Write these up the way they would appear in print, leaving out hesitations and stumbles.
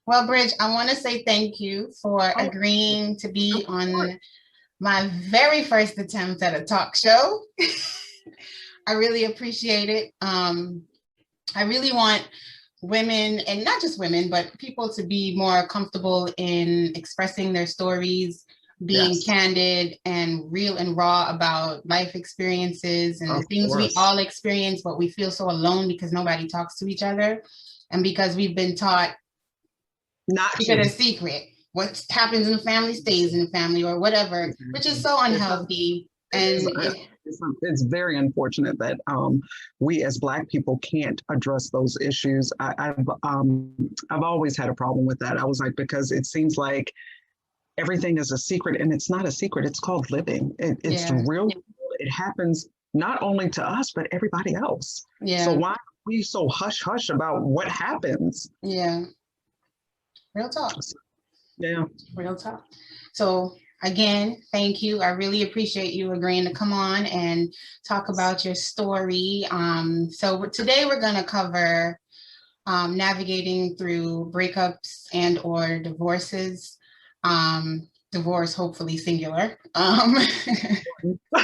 Well, Bridge, I want to say thank you for Oh, agreeing to of be course. on my very first attempt at a talk show. I really appreciate it. I really want women, and not just women, but people to be more comfortable in expressing their stories, being Yes, candid and real and raw about life experiences and the of things we course. all experience, but we feel so alone because nobody talks to each other. And because we've been taught, Not keep it a to. secret. What happens in the family stays in the family or whatever, which is Exactly. so It's unhealthy. it is And it, it's very unfortunate that we as Black people can't address those issues. I've always had a problem with that. I was like, because it seems like everything is a secret, and it's not a secret. It's called living. It's yeah, real. It happens not only to us but everybody else. So yeah, why are we so hush hush about what happens? yeah. Real talk. Yeah. Real talk. So again, thank you. I really appreciate you agreeing to come on and talk about your story. So today we're going to cover navigating through breakups and or divorces. Divorce, hopefully singular.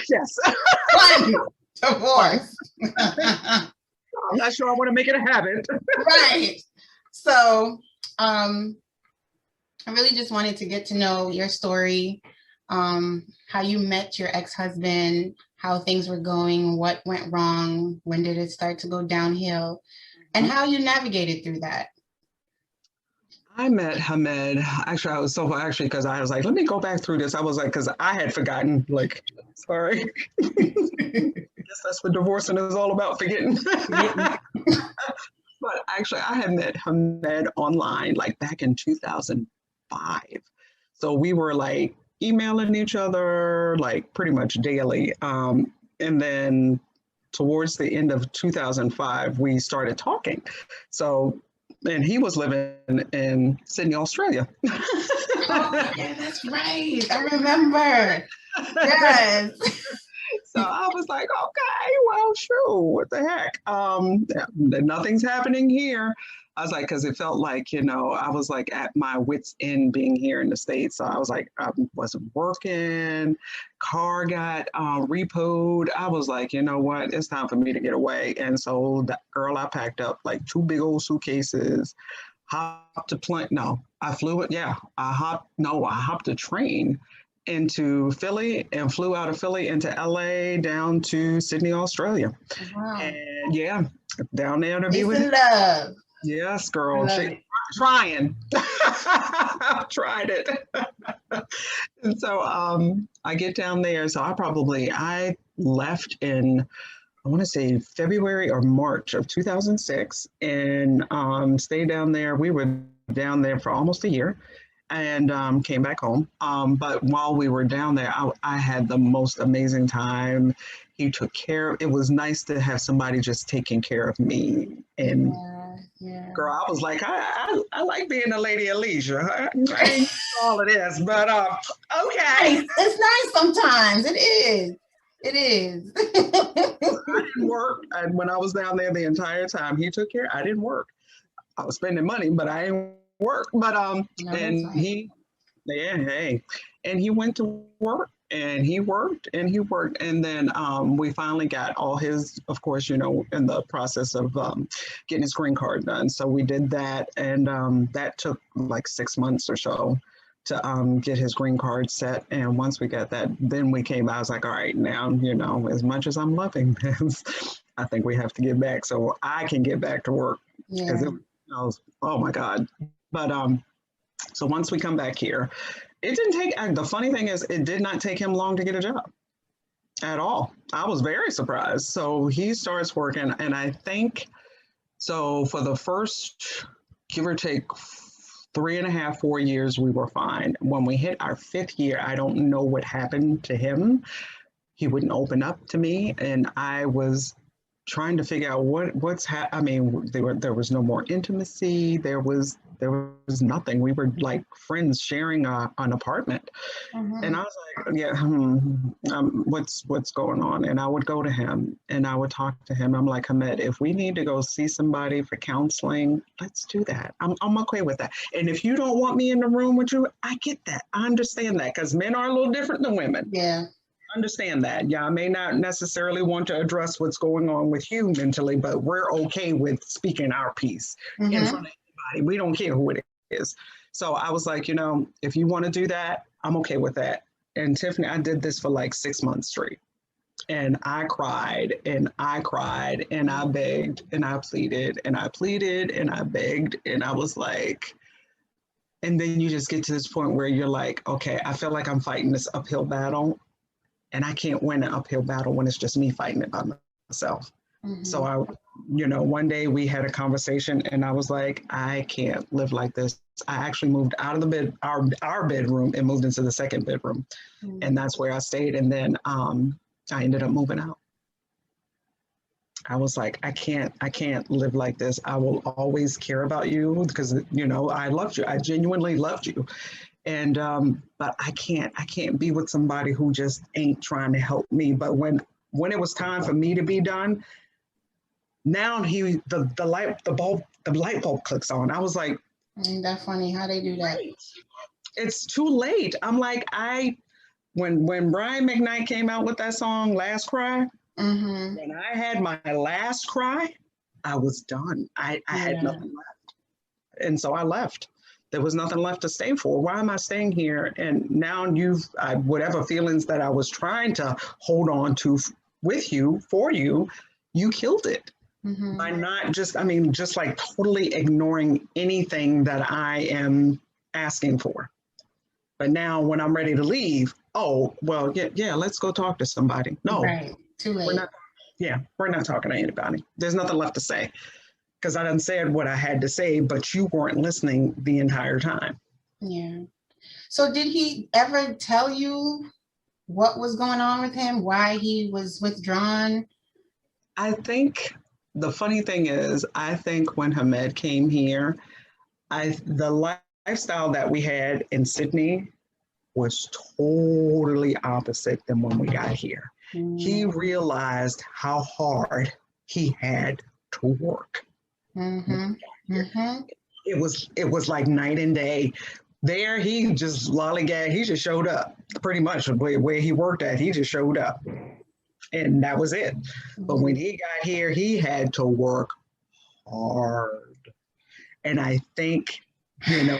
Yes. One Fun. divorce. I'm not sure I want to make it a habit. Right. So um, I really just wanted to get to know your story, how you met your ex-husband, how things were going, what went wrong, when did it start to go downhill, and how you navigated through that. I met Hamed. Actually, I was so actually because I was like, let me go back through this. I was like, because I had forgotten. Like, sorry. Guess that's what divorcing is all about, forgetting. Yeah. But actually, I had met Hamed online like back in 2005. So we were like emailing each other like pretty much daily. And then towards the end of 2005, we started talking. So, and he was living in Sydney, Australia. Oh, yeah, that's right. I remember. Yes. So I was like, okay, well, sure, what the heck? Nothing's happening here. I was like, because it felt like, I was like at my wits' end being here in the States. So I was like, I wasn't working, car got repoed. I was like, you know what? It's time for me to get away. And so that girl, I packed up like two big old suitcases, hopped a plane. No, I flew it. Yeah, I hopped a train into Philly and flew out of Philly into LA down to Sydney, Australia. Wow. And yeah, down there to be Peace with him. and love. Yes, I girl. love She it. trying. I've tried it. And so I get down there. So I left in I want to say February or March of 2006 and stayed down there. We were down there for almost a year and came back home. But while we were down there, I had the most amazing time. He took care of it. Was nice to have somebody just taking care of me. And Yeah, yeah. girl, I was like, I like being a lady of leisure. I ain't all of this, but okay. Nice. It's nice sometimes. It is. It is. I didn't work. And when I was down there the entire time, he took care. I didn't work. I was spending money, but I didn't work. But No, that's and right. he, yeah, hey, and he went to work and he worked and he worked, and then we finally got all his, of course, in the process of getting his green card done. So we did that, and that took like 6 months or so to get his green card set. And once we got that, then we came. I was like, all right, now as much as I'm loving this, I think we have to get back so I can get back to work because Yeah. it was, oh my god. But so once we come back here, it didn't take. And the funny thing is, it did not take him long to get a job at all. I was very surprised. So he starts working, and I think so for the first, give or take, 3.5, 4 years, we were fine. When we hit our fifth year, I don't know what happened to him. He wouldn't open up to me, and I was trying to figure out I mean, there was no more intimacy. There was There was nothing. We were like friends sharing an apartment. And I Mhm. was like, yeah, what's going on? And I would go to him and I would talk to him. I'm like, Hamed, if we need to go see somebody for counseling, let's do that. I'm okay with that. And if you don't want me in the room with you, I get that. I understand that because men are a little different than women. Yeah. Understand that. Yeah, I may not necessarily want to address what's going on with you mentally, but we're okay with speaking our piece in Mhm. front of anybody. We don't care who it is. So I was like, if you want to do that, I'm okay with that. And Tiffany, I did this for like 6 months straight. And I cried and I cried and I begged and I pleaded and I pleaded and I begged. And I was like, and then you just get to this point where you're like, okay, I feel like I'm fighting this uphill battle and I can't win an uphill battle when it's just me fighting it by myself. So Mhm. one day we had a conversation and I was like, I can't live like this. I actually moved out of the our bedroom and moved into the second bedroom. And Mhm. that's where I stayed. And then I ended up moving out. I was like, I can't live like this. I will always care about you because, I loved you. I genuinely loved you. And but I can't be with somebody who just ain't trying to help me. But when it was time for me to be done, now the light bulb clicks on. I was like, Ain't that funny how they do that? right, it's too late. I'm like, when Brian McKnight came out with that song Last Cry, Mhm. when I had my last cry, I was done. I had Yeah. nothing left. And so I left. There was nothing left to stay for. Why am I staying here? And now whatever feelings that I was trying to hold on to with you, for you, you killed it by Mhm. not just like totally ignoring anything that I am asking for. But now when I'm ready to leave, oh, well, yeah, let's go talk to somebody. No, Right. Too we're late. not. Yeah, we're not talking to anybody. There's nothing left to say because I done said what I had to say, but you weren't listening the entire time. Yeah. So did he ever tell you what was going on with him? Why he was withdrawn? I think the funny thing is, I think when Hamed came here, the lifestyle that we had in Sydney was totally opposite than when we got here. He Mm-hmm. realized how hard he had to work when Mm-hmm. we got here. Mm-hmm. It was like night and day. There, he just lollygagged. He just showed up. Pretty much where he worked at, he just showed up, and that was it. But when he got here, he had to work hard. And I think, you know,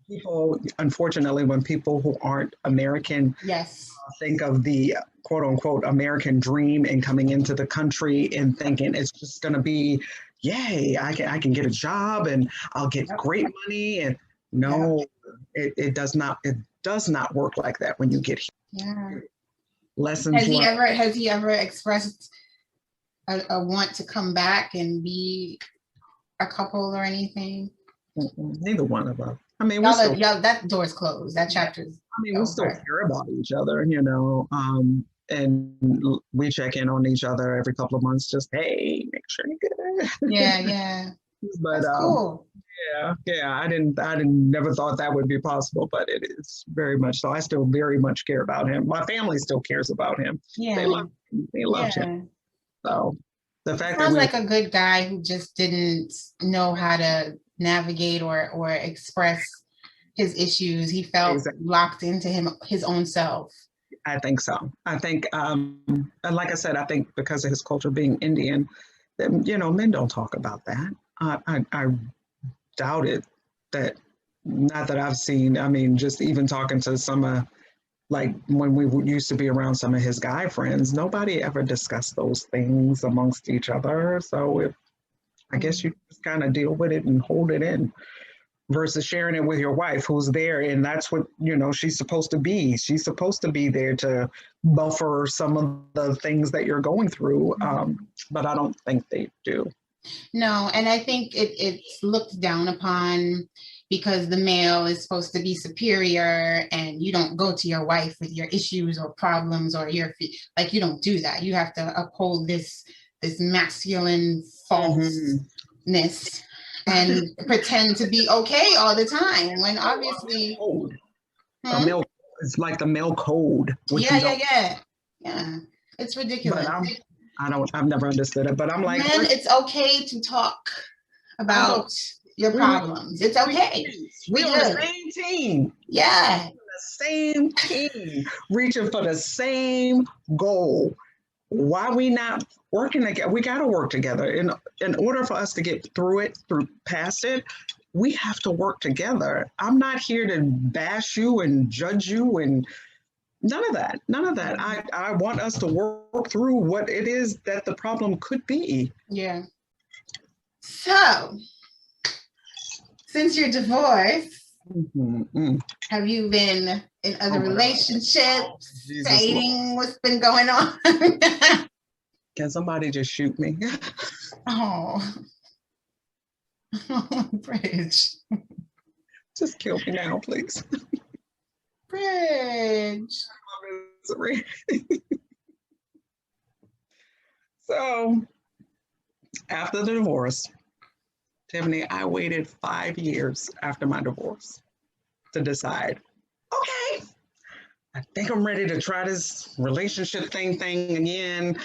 people, unfortunately, when people who aren't American Yes. think of the quote unquote American dream and coming into the country and thinking it's just going to be, yay, I can get a job and I'll get Yep. great money. And Yep. no, it does not work like that when you get Yeah. here. Lessons learned. Has he ever expressed a want to come back and be a couple or anything? Neither one of us. I mean, we Y'all, still, y'all, that door's closed. That yeah, chapter's I mean, we still over. care about each other, and we check in on each other every couple of months. Just hey, make sure you're good. Yeah, yeah. But That's cool. yeah, I didn't never thought that would be possible, but it is very much so. I still very much care about him. My family still cares about him. They Yeah, love him. They loved him. yeah. So the fact that Sounds we were like a good guy who just didn't know how to navigate or express his issues. He felt exactly, locked into his own self. I think so. I think, and like I said, I think because of his culture being Indian, that men don't talk about that. I doubt it. That not that I've seen. I mean, just even talking to some like when we used to be around some of his guy friends, nobody ever discussed those things amongst each other. So I guess you just kind of deal with it and hold it in versus sharing it with your wife who's there. And that's what, she's supposed to be. She's supposed to be there to buffer some of the things that you're going through. But I don't think they do. No, and I think it's looked down upon because the male is supposed to be superior and you don't go to your wife with your issues or problems or like you don't do that. You have to uphold this masculine Mm-hmm. falseness. and pretend to be okay all the time when obviously A male, it's like the male code. yeah. It's ridiculous. But I've never understood it. But I'm like, men, it's okay to talk about your problems. It's okay. We're on the same team. Yeah. The same team, reaching for the same goal. Why we not working together? We got to work together. In order for us to get through past it, we have to work together. I'm not here to bash you and judge you and none of that. None of that. I want us to work through what it is that the problem could be. Yeah. So, since you're divorced, have you been in other relationships, dating? What's been going on? Can somebody just shoot me? Oh, Bridge. Just kill me now, please. Bridge. So, after the divorce, Tiffany, I waited 5 years after my divorce to decide, okay, I think I'm ready to try this relationship thing again.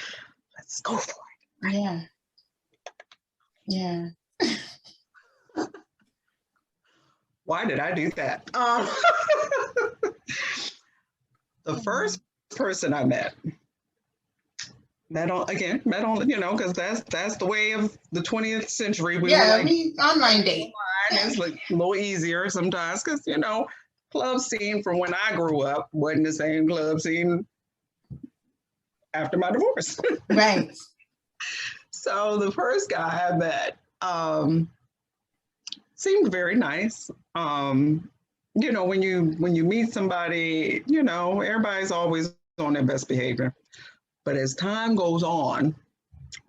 Let's go for it. Yeah. Yeah. Why did I do that? The first person I met on, because that's the way of the 20th century. We online date. It's like a little easier sometimes because, club scene from when I grew up wasn't the same club scene after my divorce. Right. So the first guy I met seemed very nice. When you meet somebody, everybody's always on their best behavior. But as time goes on,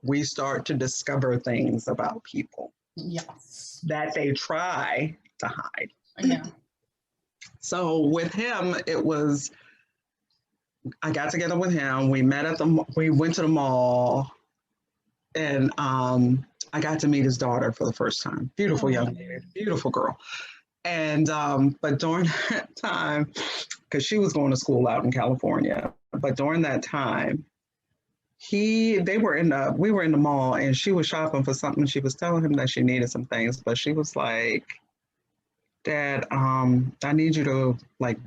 we start to discover things about people. Yes. That they try to hide. Yeah. So with him, I got together with him. We went to the mall, and I got to meet his daughter for the first time. Beautiful young lady, beautiful girl. And but during that time, because she was going to school out in California, but during that time, we were in the mall and she was shopping for something. She was telling him that she needed some things, but she was like, Dad, I need you to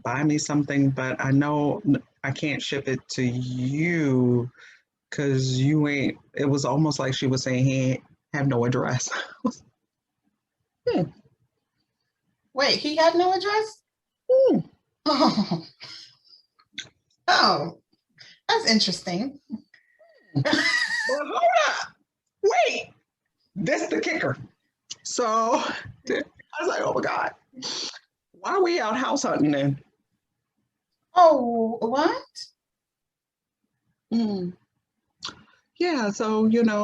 buy me something, but I know I can't ship it to you because it was almost like she was saying he have no address. Wait, he had no address? Oh, that's interesting. Well, hold up. Wait. That's the kicker. So I was like, oh my God. Why are we out house hunting then? Oh, what? Yeah, so,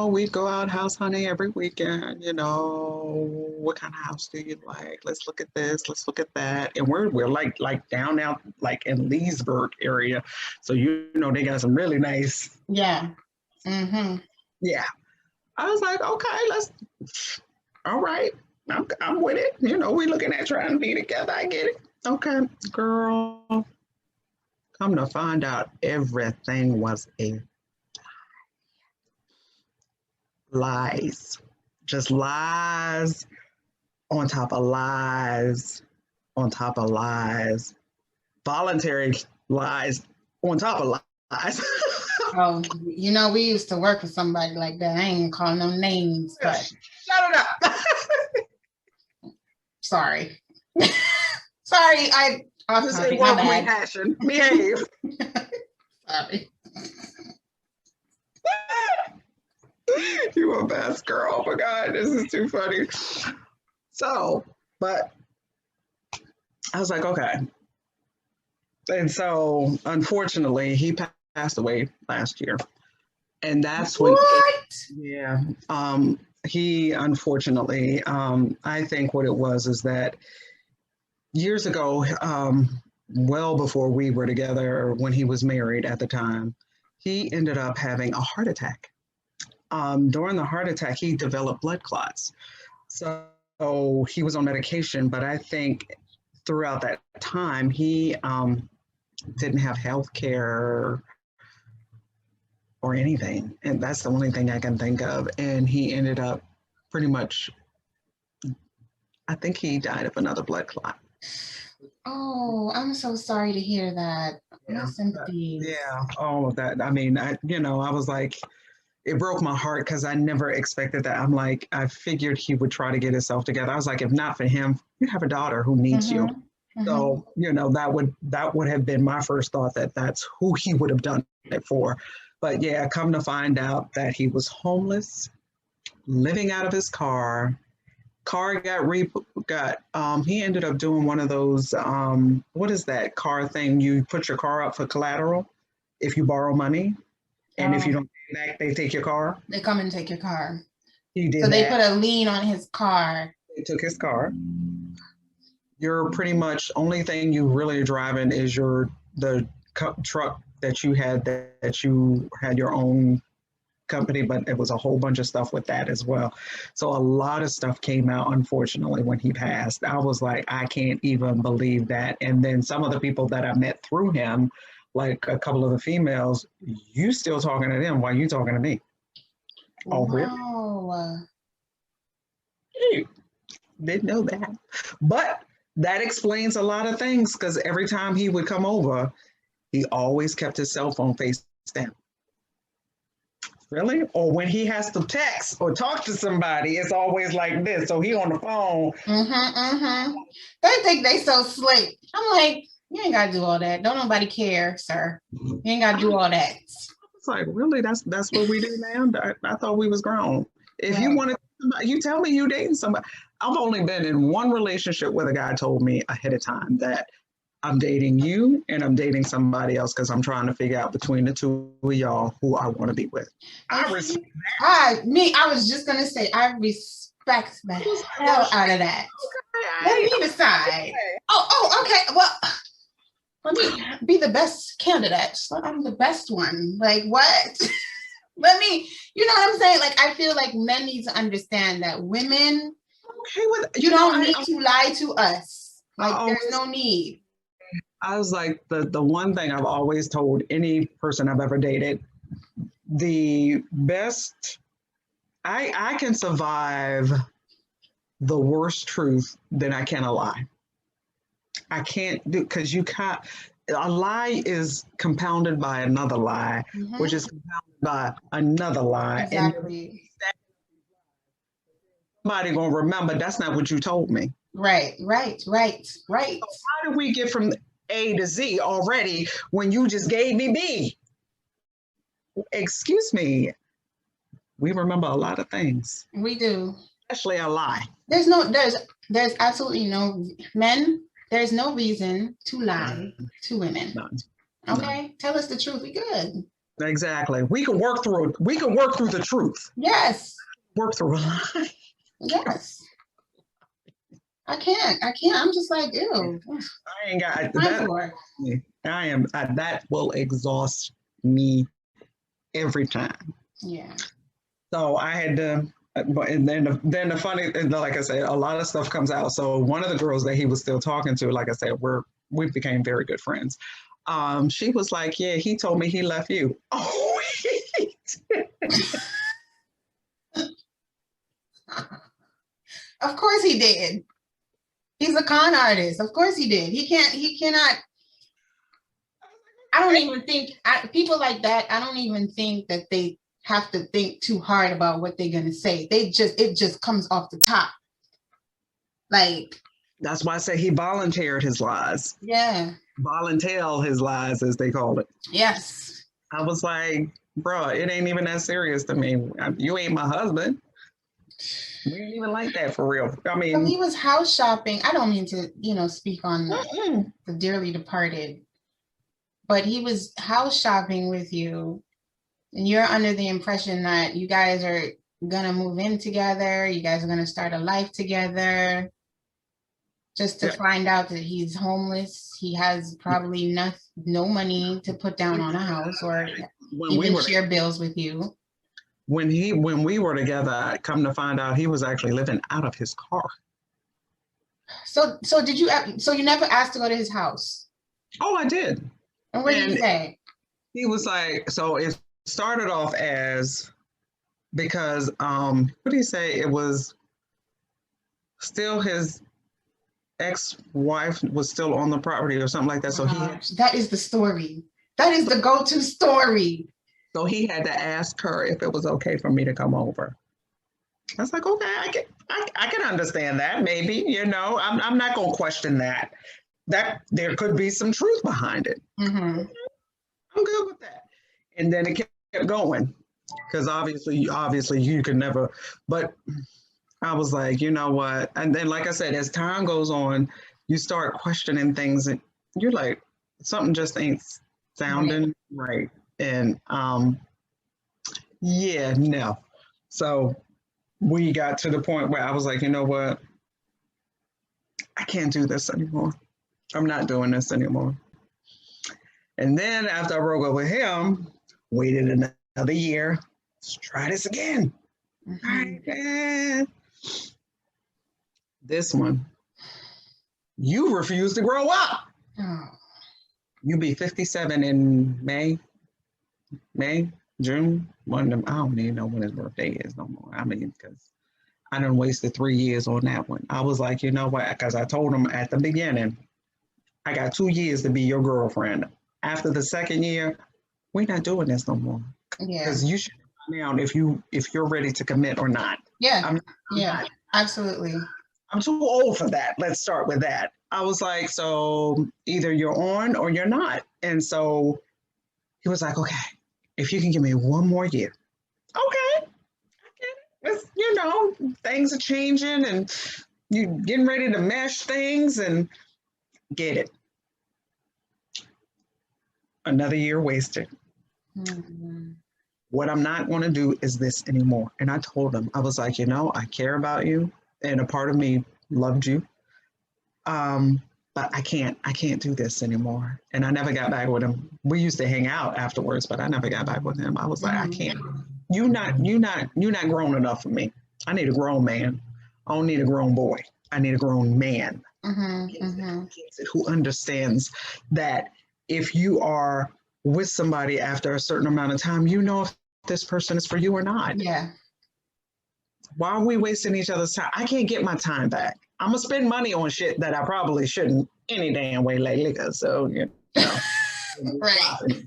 we go out house hunting every weekend, what kind of house do you like? Let's look at this, let's look at that. And we're like down out in Leesburg area. So, they got some really nice. Yeah. Mm-hmm. Yeah. I was like, okay, all right. I'm with it. We're looking at trying to be together. I get it. Okay, girl. Come to find out everything was a lies. Just lies on top of lies on top of lies. Voluntary lies on top of lies. Oh, we used to work with somebody like that. I ain't gonna call no names, but shut it up. Sorry. Sorry, This ain't what we hashing. Behave. Sorry. You a best girl. Oh my God, this is too funny. So, but I was like, okay. And so, unfortunately, he passed away last year. And that's when. What? Yeah. He, unfortunately, I think what it was is that years ago, well before we were together, when he was married at the time, he ended up having a heart attack. During the heart attack, he developed blood clots. So So he was on medication, but I think throughout that time he didn't have health care or anything. And that's the only thing I can think of. And he ended up pretty much, I think he died of another blood clot. Oh, I'm so sorry to hear that. My Yeah. sympathies. Yeah, all of that. I mean, I was like, it broke my heart because I never expected that. I'm like, I figured he would try to get himself together. I was like, if not for him, you have a daughter who needs you. So, that would have been my first thought, that that's who he would have done it for. But yeah, come to find out that he was homeless, living out of his car. Car he ended up doing one of those what is that car thing? You put your car up for collateral if you borrow money, and if you Oh, don't pay back, they take your car. they come and take your car. He So did they put that. a lien on his car. They took his car. You're pretty much only thing you really are driving is the truck that you had, that you had your own company, but it was a whole bunch of stuff with that as well. So a lot of stuff came out, unfortunately, when he passed. I was like, I can't even believe that. And then some of the people that I met through him, like a couple of the females, you still talking to them while you talking to me. Oh, really? Wow. You didn't know that. But that explains a lot of things, because every time he would come over, he always kept his cell phone face down. Really? Or when he has to text or talk to somebody, it's always like this. So he on the phone. They think they so slick. I'm like, you ain't gotta do all that. Don't nobody care, sir. You ain't gotta do all that. It's like, really? That's what we do now? I thought we was grown. If you Right. want to, you tell me you dating somebody. I've only been in one relationship where the guy told me ahead of time that I'm dating you and I'm dating somebody else, because I'm trying to figure out between the two of y'all who I want to be with. I respect I was just gonna say, I respect the hell out of that. Let me decide. Oh, okay. Well, let me be the best candidate. I'm the best one. Like, what? Let me, you know what I'm saying? Like, I feel like men need to understand that women, okay with you don't need to lie to us. Like, I there's no need. I was like, the one thing I've always told any person I've ever dated, the best, I can survive the worst truth than I can a lie. I can't do, because you can't, a lie is compounded by another lie, which is compounded by another lie. Exactly. And somebody gonna remember that's not what you told me. Right. So how did we get from A to Z already when you just gave me B? Excuse me. We remember a lot of things. We do. Especially a lie. There's absolutely no men. There's no reason to lie to women. None. Okay, None. Tell us the truth. We good. Exactly. We can work through it. We can work through the truth. Yes. Work through a lie. Yes. I can't. I'm just like, ew. I ain't got that. That will exhaust me every time. Yeah. So I had to, and then the funny, like I said, a lot of stuff comes out. So one of the girls that he was still talking to, like I said, we became very good friends. She was like, yeah, he told me he left you. Oh, Of course he did. He's a con artist. Of course he did. He cannot. I don't even think people like that. I don't even think that they have to think too hard about what they're going to say. It just comes off the top. Like, that's why I say he volunteered his lies. Yeah. Volunteer his lies, as they call it. Yes. I was like, bro, it ain't even that serious to me. You ain't my husband. We ain't even like that for real. I mean, so he was house shopping. I don't mean to, speak on the dearly departed, but he was house shopping with you, and you're under the impression that you guys are gonna move in together. You guys are gonna start a life together. Just to find out that he's homeless. He has probably no money to put down on a house or even share bills with you. when we were together, I come to find out he was actually living out of his car. So you never asked to go to his house? Oh, I did. And what did he say? He was like, so it started off as because what did he say? It was still his ex-wife was still on the property or something like that. So that is the story. That is the go-to story. So he had to ask her if it was okay for me to come over. I was like, okay, I can understand that. Maybe, you know, I'm not going to question that. That there could be some truth behind it. Mm-hmm. I'm good with that. And then it kept going because obviously you could never. But I was like, you know what? And then, like I said, as time goes on, you start questioning things, and you're like, something just ain't sounding right. And yeah, no. So we got to the point where I was like, you know what? I can't do this anymore. I'm not doing this anymore. And then after I broke up with him, waited another year. Let's try this again. Mm-hmm. All right, man. This one, you refuse to grow up. Oh. You'll be 57 in May, June. One of them, I don't even know when his birthday is no more. I mean, because I done wasted 3 years on that one. I was like, you know what? Because I told him at the beginning, I got 2 years to be your girlfriend. After the second year, we're not doing this no more. Yeah. Because you should find out if you're ready to commit or not. Yeah. I'm not. Absolutely. I'm too old for that. Let's start with that. I was like, so either you're on or you're not. And so he was like, okay, if you can give me 1 more year. Okay. It's, you know, things are changing and you're getting ready to mesh things and get it. Another year wasted. Mm-hmm. What I'm not going to do is this anymore. And I told him, I was like, you know, I care about you. And a part of me loved you. But I can't do this anymore. And I never got back with him. We used to hang out afterwards, but I never got back with him. I was like, I can't. You're not grown enough for me. I need a grown man. I don't need a grown boy. I need a grown man. Who understands that if you are with somebody after a certain amount of time, you know if this person is for you or not. Yeah. Why are we wasting each other's time? I can't get my time back. I'm going to spend money on shit that I probably shouldn't any damn way lately. So, you know. Right.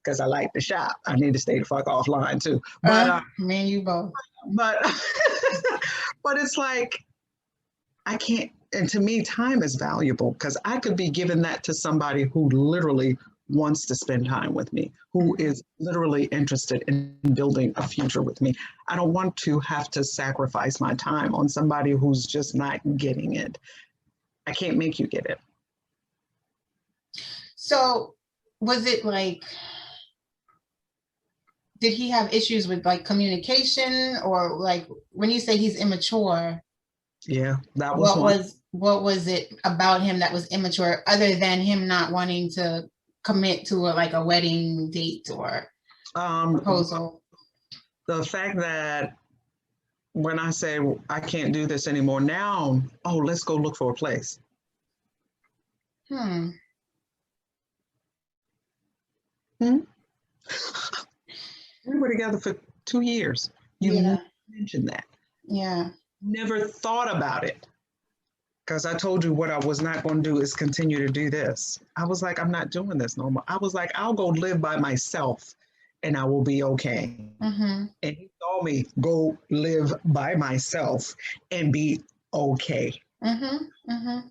Because I like to shop. I need to stay the fuck offline too. But me and you both. But but it's like I can't. And to me, time is valuable because I could be giving that to somebody who literally wants to spend time with me, who is literally interested in building a future with me. I don't want to have to sacrifice my time on somebody who's just not getting it. I can't make you get it. So was it like, did he have issues with like communication, or like when you say he's immature? Yeah, that was what was it about him that was immature, other than him not wanting to commit to a wedding date or proposal? The fact that when I say I can't do this anymore now, let's go look for a place. We were together for 2 years. You never mentioned that. Yeah. Never thought about it. Because I told you what I was not going to do is continue to do this. I was like, I'm not doing this no more. I was like, I'll go live by myself and I will be okay. Mm-hmm. And he told me, go live by myself and be okay. Mm-hmm. Mm-hmm.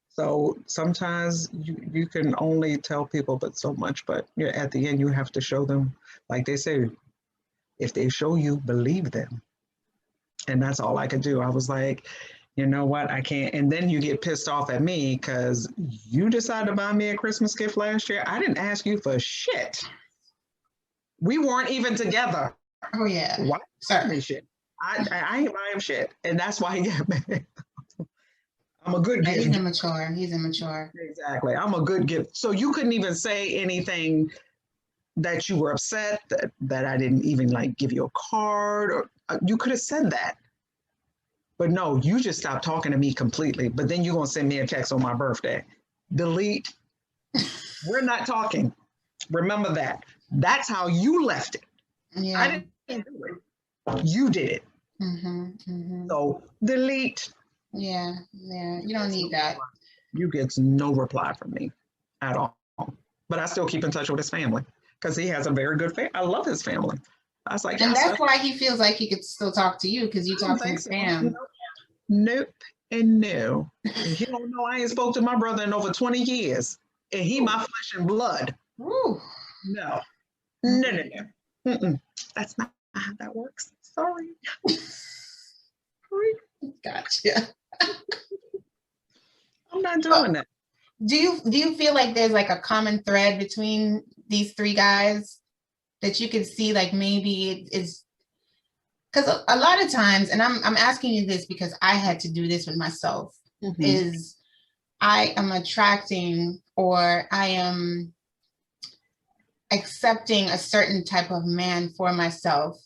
So sometimes you can only tell people but so much, but at the end you have to show them, like they say, if they show you, believe them. And that's all I could do. I was like, you know what, I can't. And then you get pissed off at me because you decided to buy me a Christmas gift last year. I didn't ask you for shit. We weren't even together. Oh yeah. Why me shit? I ain't buying shit. And that's why he got mad. I'm a good gift. He's immature. Exactly. I'm a good gift. So you couldn't even say anything that you were upset that I didn't even like give you a card, or you could have said that. But no, you just stopped talking to me completely. But then you're going to send me a text on my birthday. Delete. We're not talking. Remember that. That's how you left it. Yeah. I didn't do it. You did it. So delete. Yeah. You don't need that. You get no reply from me at all. But I still keep in touch with his family because he has a very good family. I love his family. I was like, and that's why he feels like he could still talk to you, because you talk to his fam. Nope and no. You don't know I ain't spoke to my brother in over 20 years. And he my flesh and blood. Ooh. No. No. Mm-mm. That's not how that works. Sorry. Gotcha. I'm not doing that. Do you feel like there's like a common thread between these three guys that you could see, like maybe it's because a lot of times, and I'm asking you this because I had to do this with myself, is I am attracting, or I am accepting a certain type of man for myself,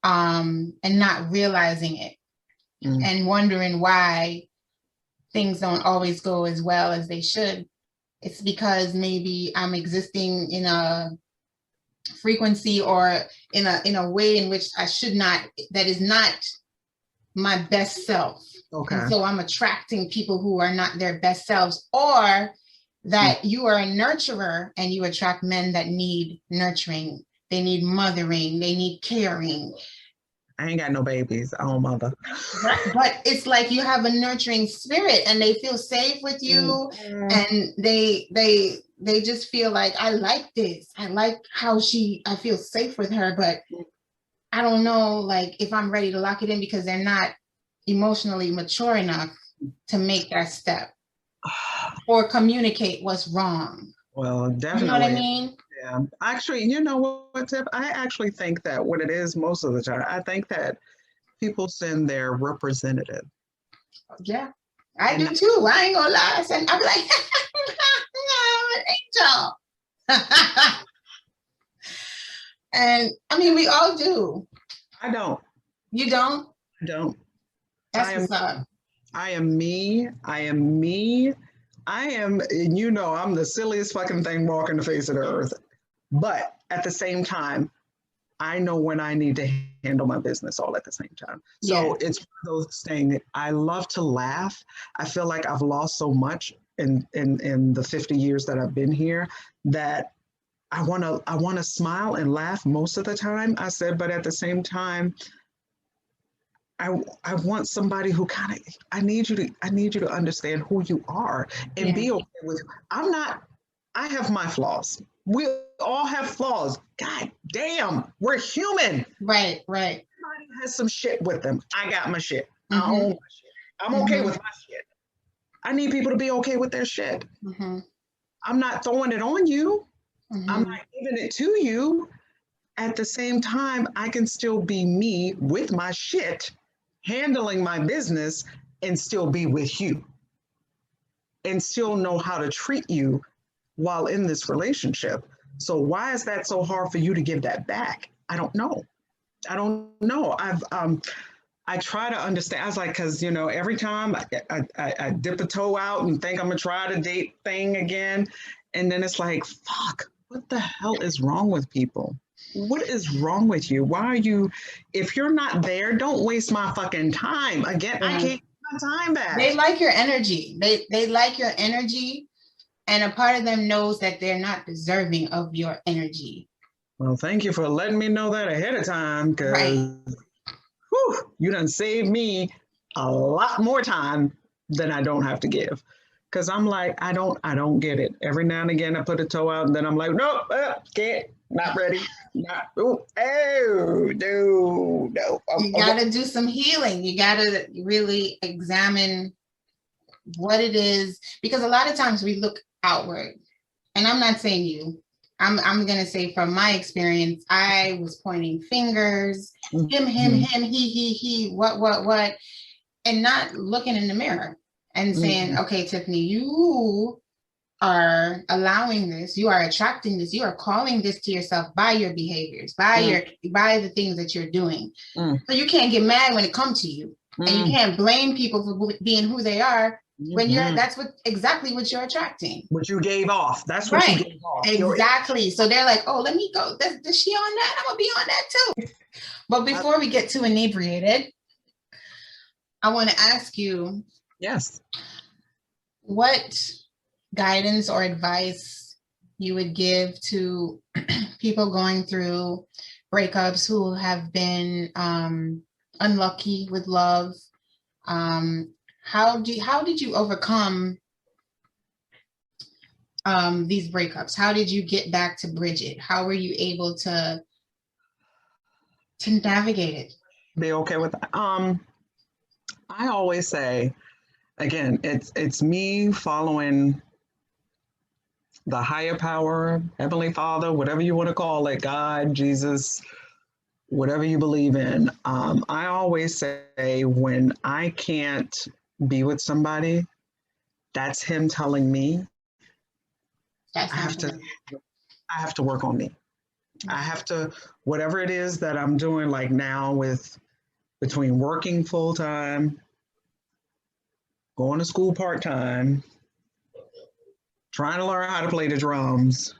and not realizing it, and wondering why things don't always go as well as they should. It's because maybe I'm existing in a frequency or in a way in which I should not, that is not my best self. Okay. And so I'm attracting people who are not their best selves, or that you are a nurturer and you attract men that need nurturing. They need mothering. They need caring. I ain't got no babies. I don't mother. But it's like you have a nurturing spirit and they feel safe with you, and they just feel like, I like this. I like how I feel safe with her, but I don't know, like, if I'm ready to lock it in, because they're not emotionally mature enough to make that step or communicate what's wrong. Well, definitely. You know what I mean? Yeah. Actually, you know what, Tiff? I actually think that what it is most of the time, I think that people send their representative. Yeah, I do too. I ain't gonna lie. I'm like, an angel. And I mean, we all do. I don't. You don't? I don't. That's what's up. I am me. I am me. I am, and you know, I'm the silliest fucking thing walking the face of the earth. But at the same time, I know when I need to handle my business all at the same time. So it's one of those things. I love to laugh. I feel like I've lost so much in the 50 years that I've been here that I want to smile and laugh most of the time. I said, but at the same time, I want somebody who I need you to understand who you are and be okay with. I have my flaws. We all have flaws. God damn, we're human. Right. Everybody has some shit with them. I got my shit. I own my shit. I'm okay with my shit. I need people to be okay with their shit. I'm not throwing it on you. I'm not giving it to you. At the same time, I can still be me with my shit, handling my business, and still be with you. And still know how to treat you while in this relationship. So why is that so hard for you to give that back? I don't know. I try to understand. I was like, because, you know, every time I dip a toe out and think I'm going to try the date thing again. And then it's like, fuck, what the hell is wrong with people? What is wrong with you? Why are you, if you're not there, don't waste my fucking time. Again, I can't get my time back. They like your energy. They like your energy. And a part of them knows that they're not deserving of your energy. Well, thank you for letting me know that ahead of time, because you done saved me a lot more time than I don't have to give. Because I'm like, I don't get it. Every now and again, I put a toe out, and then I'm like, nope, can't, not ready. No. You got to do some healing. You got to really examine what it is, because a lot of times we look outward, and I'm not saying you. I'm going to say from my experience, I was pointing fingers, him, he, what, and not looking in the mirror and saying, okay, Tiffany, you are allowing this, you are attracting this, you are calling this to yourself by your behaviors, by the things that you're doing. So you can't get mad when it comes to you. And you can't blame people for being who they are when that's exactly what you're attracting. What you gave off. That's what you gave off. Exactly. So they're like, oh, let me go. Is she on that? I'm gonna be on that too. But before we get too inebriated, I want to ask you, yes, what guidance or advice you would give to people going through breakups who have been unlucky with love. How did you overcome these breakups? How did you get back to Bridget? How were you able to navigate it? Be okay with that. I always say, again, it's me following the higher power, Heavenly Father, whatever you want to call it, God, Jesus, whatever you believe in. I always say when I can't be with somebody, that's Him telling me I have to work on me. I have to, whatever it is that I'm doing, like now between working full time, going to school part time, trying to learn how to play the drums,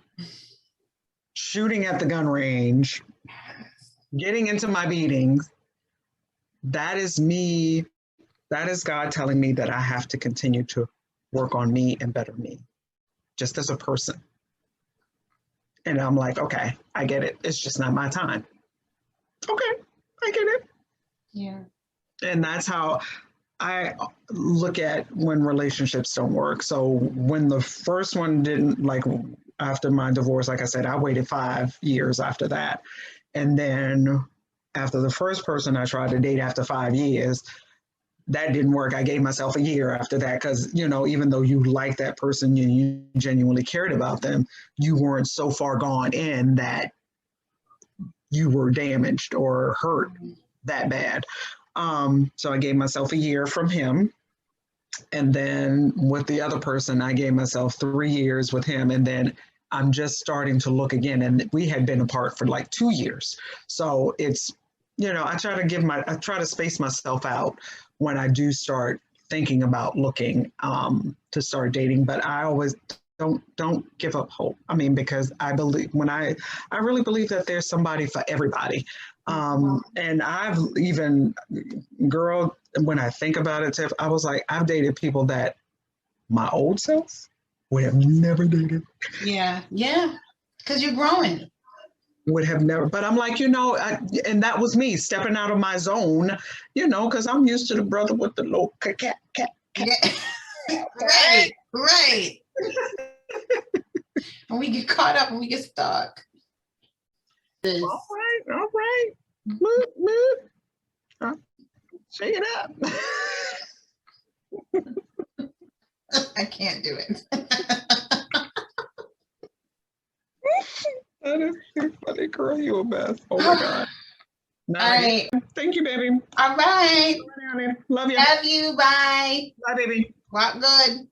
shooting at the gun range, getting into my meetings. That is me. That is God telling me that I have to continue to work on me and better me, just as a person. And I'm like, okay, I get it. It's just not my time. Okay, I get it. Yeah. And that's how I look at when relationships don't work. So when the first one didn't, like after my divorce, like I said, I waited 5 years after that. And then after the first person I tried to date after 5 years, that didn't work. I gave myself a year after that because, even though you liked that person, you genuinely cared about them, you weren't so far gone in that you were damaged or hurt that bad. So I gave myself a year from him. And then with the other person, I gave myself 3 years with him. And then I'm just starting to look again. And we had been apart for like 2 years. So it's, I try to space myself out when I do start thinking about looking to start dating. But I always don't give up hope. I mean, because I believe I really believe that there's somebody for everybody. And I've even, girl, when I think about it, Tiff, I was like, I've dated people that my old self would have never dated. Yeah. Because you're growing. Would have never, but I'm like, and that was me stepping out of my zone, because I'm used to the brother with the little cat. Yeah. Right. And we get caught up and we get stuck. All right. Move. Shake it up. I can't do it. That is too funny, girl. You a mess. Oh my God. All right. Thank you, baby. All right. Love you. Love you. Bye. Bye, baby. Walk good.